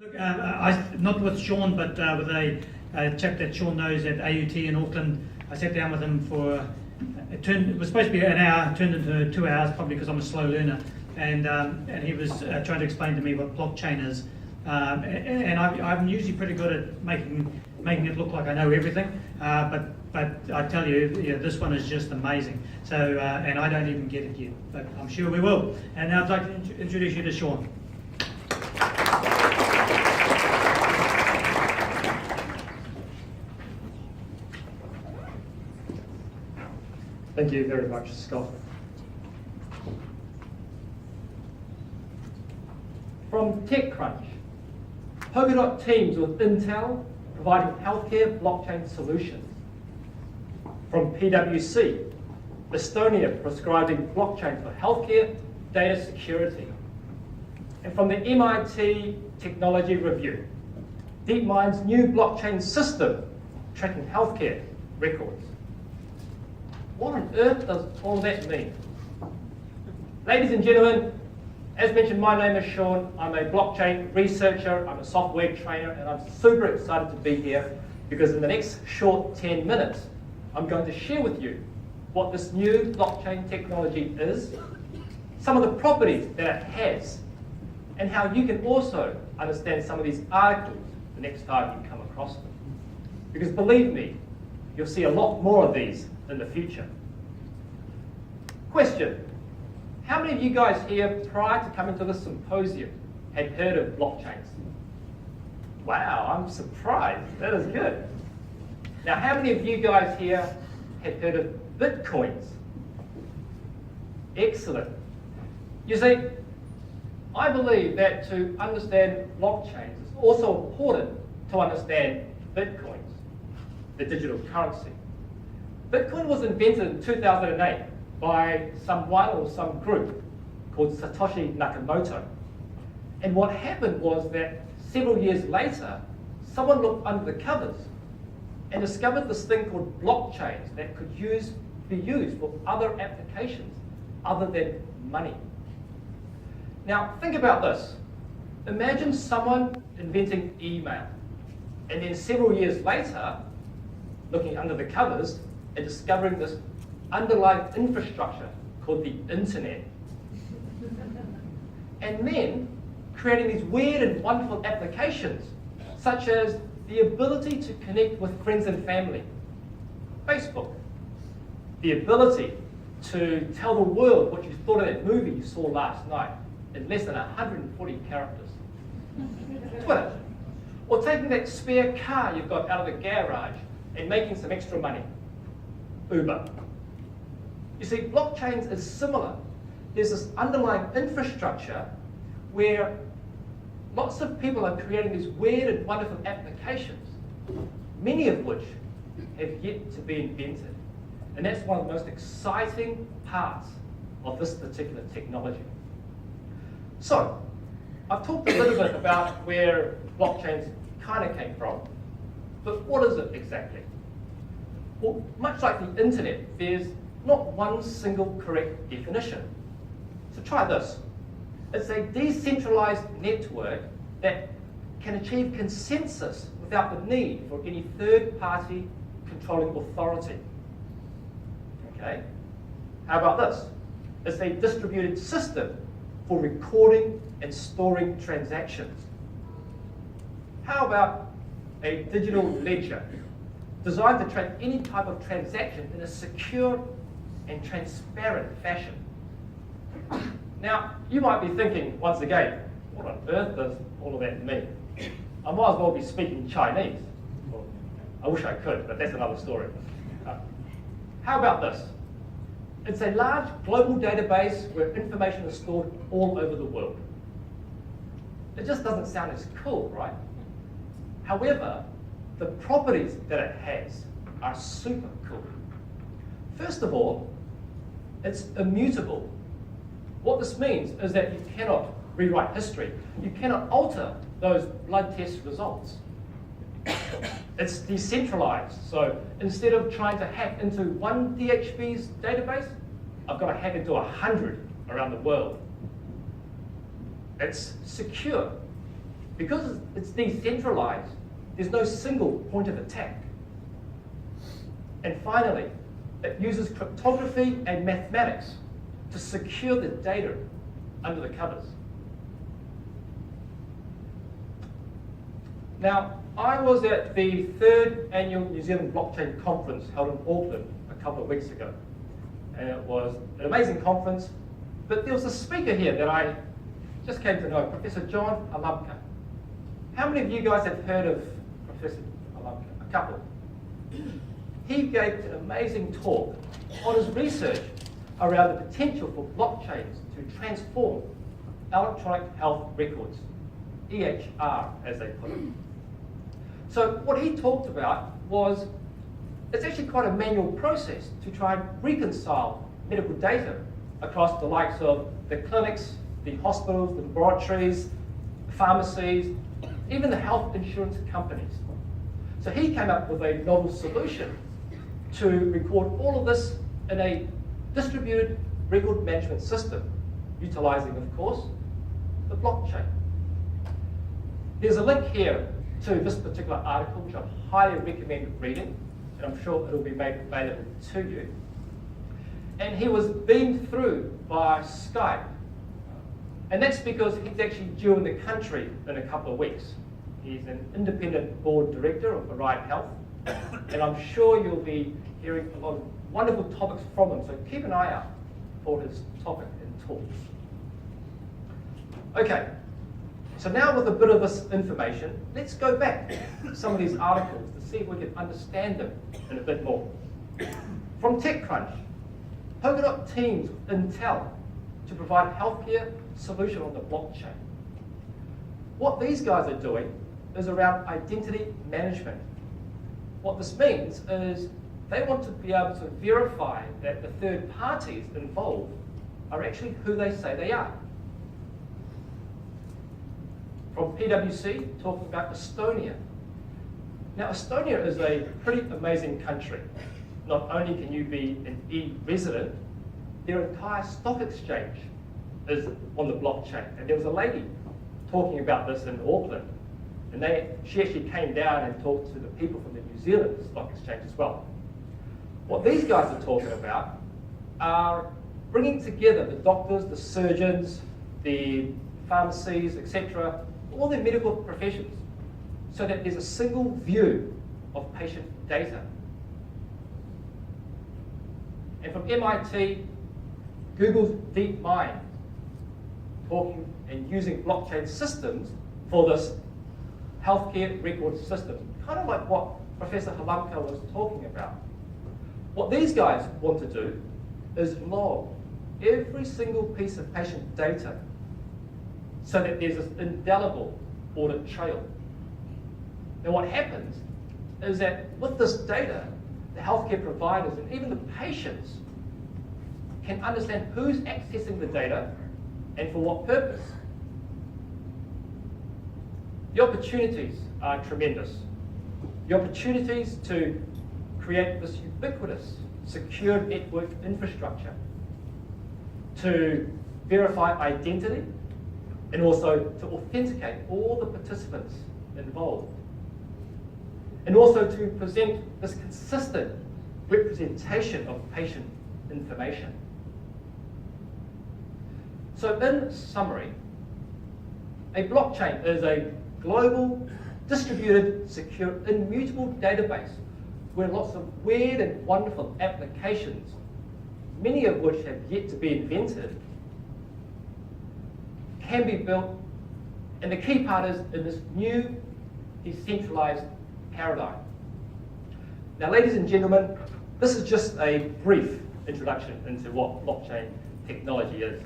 Look, not with Sean, but with a chap that Sean knows at AUT in Auckland. I sat down with him for, it was supposed to be an hour, turned into 2 hours, probably because I'm a slow learner. And he was trying to explain to me what blockchain is. And I'm usually pretty good at making it look like I know everything. But I tell you, this one is just amazing. So, and I don't even get it yet, but I'm sure we will. And now I'd like to introduce you to Sean. Thank you very much, Scott. From TechCrunch, Polkadot teams with Intel providing healthcare blockchain solutions. From PwC, Estonia prescribing blockchain for healthcare data security. And from the MIT Technology Review, DeepMind's new blockchain system tracking healthcare records. What on earth does all that mean? Ladies and gentlemen, as mentioned, my name is Sean. I'm a blockchain researcher, I'm a software trainer, and I'm super excited to be here because in the next short 10 minutes, I'm going to share with you what this new blockchain technology is, some of the properties that it has, and how you can also understand some of these articles the next time you come across them. Because believe me, you'll see a lot more of these in the future. Question. How many of you guys here, prior to coming to the symposium, had heard of blockchains? Wow, I'm surprised. That is good. Now, how many of you guys here had heard of bitcoins? Excellent. You see, I believe that to understand blockchains, it's also important to understand bitcoins, the digital currency. Bitcoin was invented in 2008 by someone or some group called Satoshi Nakamoto. And what happened was that several years later, someone looked under the covers and discovered this thing called blockchains that could be used for other applications other than money. Now, think about this. Imagine someone inventing email, and then several years later, looking under the covers and discovering this underlying infrastructure called the internet. And then creating these weird and wonderful applications, such as the ability to connect with friends and family, Facebook, the ability to tell the world what you thought of that movie you saw last night in less than 140 characters, Twitter, or taking that spare car you've got out of the garage and making some extra money, Uber. You see, blockchains is similar. There's this underlying infrastructure where lots of people are creating these weird and wonderful applications, many of which have yet to be invented. And that's one of the most exciting parts of this particular technology. So, I've talked a little bit about where blockchains kind of came from, but what is it exactly? Well, much like the internet, there's not one single correct definition. So try this. It's a decentralized network that can achieve consensus without the need for any third-party controlling authority. Okay? How about this? It's a distributed system for recording and storing transactions. How about a digital ledger designed to track any type of transaction in a secure and transparent fashion? Now, you might be thinking, once again, what on earth does all of that mean? I might as well be speaking Chinese. Well, I wish I could, but that's another story. How about this? It's a large global database where information is stored all over the world. It just doesn't sound as cool, right? However, the properties that it has are super cool. First of all, it's immutable. What this means is that you cannot rewrite history. You cannot alter those blood test results. It's decentralized, so instead of trying to hack into one DHB's database, I've got to hack into 100 around the world. It's secure. because it's decentralized, there's no single point of attack. And finally, it uses cryptography and mathematics to secure the data under the covers. Now, I was at the 3rd annual New Zealand Blockchain Conference held in Auckland a couple of weeks ago. And it was an amazing conference, but there was a speaker here that I just came to know, Professor John Alumka. How many of you guys have heard of Professor Alumka? A couple. He gave an amazing talk on his research around the potential for blockchains to transform electronic health records, EHR as they put it. So what he talked about was, it's actually quite a manual process to try and reconcile medical data across the likes of the clinics, the hospitals, the laboratories, the pharmacies, even the health insurance companies. So he came up with a novel solution to record all of this in a distributed record management system, utilizing, of course, the blockchain. There's a link here to this particular article, which I highly recommend reading, and I'm sure it'll be made available to you. And he was beamed through by Skype. And that's because he's actually due in the country in a couple of weeks. He's an independent board director of Orion Health, and I'm sure you'll be hearing a lot of wonderful topics from him, so keep an eye out for his topic and talks. Okay, so now with a bit of this information, let's go back to some of these articles to see if we can understand them in a bit more. From TechCrunch, Polkadot teams with Intel to provide healthcare solution on the blockchain. What these guys are doing is around identity management. What this means is they want to be able to verify that the third parties involved are actually who they say they are. From PwC, talking about Estonia. Now, Estonia is a pretty amazing country. Not only can you be an e-resident, their entire stock exchange is on the blockchain. And there was a lady talking about this in Auckland, and she actually came down and talked to the people from the New Zealand Stock Exchange as well. What these guys are talking about are bringing together the doctors, the surgeons, the pharmacies, etc., all the medical professions, so that there's a single view of patient data. And from MIT, Google's DeepMind, talking and using blockchain systems for this healthcare record system, kind of like what Professor Halamka was talking about. What these guys want to do is log every single piece of patient data so that there's this indelible audit trail. Now what happens is that with this data, the healthcare providers and even the patients can understand who's accessing the data and for what purpose. The opportunities are tremendous. The opportunities to create this ubiquitous, secure network infrastructure, to verify identity, and also to authenticate all the participants involved. And also to present this consistent representation of patient information. So in summary, a blockchain is a global, distributed, secure, immutable database where lots of weird and wonderful applications, many of which have yet to be invented, can be built. And the key part is in this new decentralized paradigm. Now, ladies and gentlemen, this is just a brief introduction into what blockchain technology is.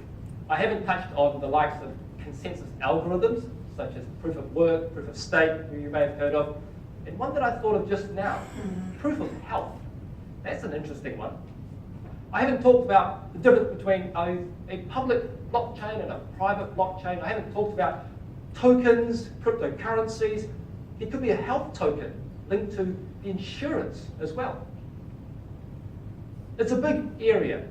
I haven't touched on the likes of consensus algorithms, such as proof of work, proof of stake, who you may have heard of, and one that I thought of just now, proof of health. That's an interesting one. I haven't talked about the difference between a public blockchain and a private blockchain. I haven't talked about tokens, cryptocurrencies. It could be a health token linked to the insurance as well. It's a big area,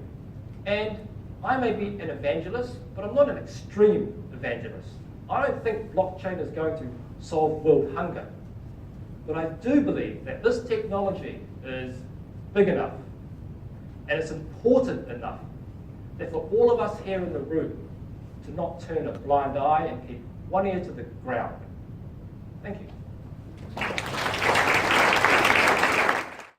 and I may be an evangelist, but I'm not an extreme evangelist. I don't think blockchain is going to solve world hunger. But I do believe that this technology is big enough and it's important enough that for all of us here in the room to not turn a blind eye and keep one ear to the ground. Thank you.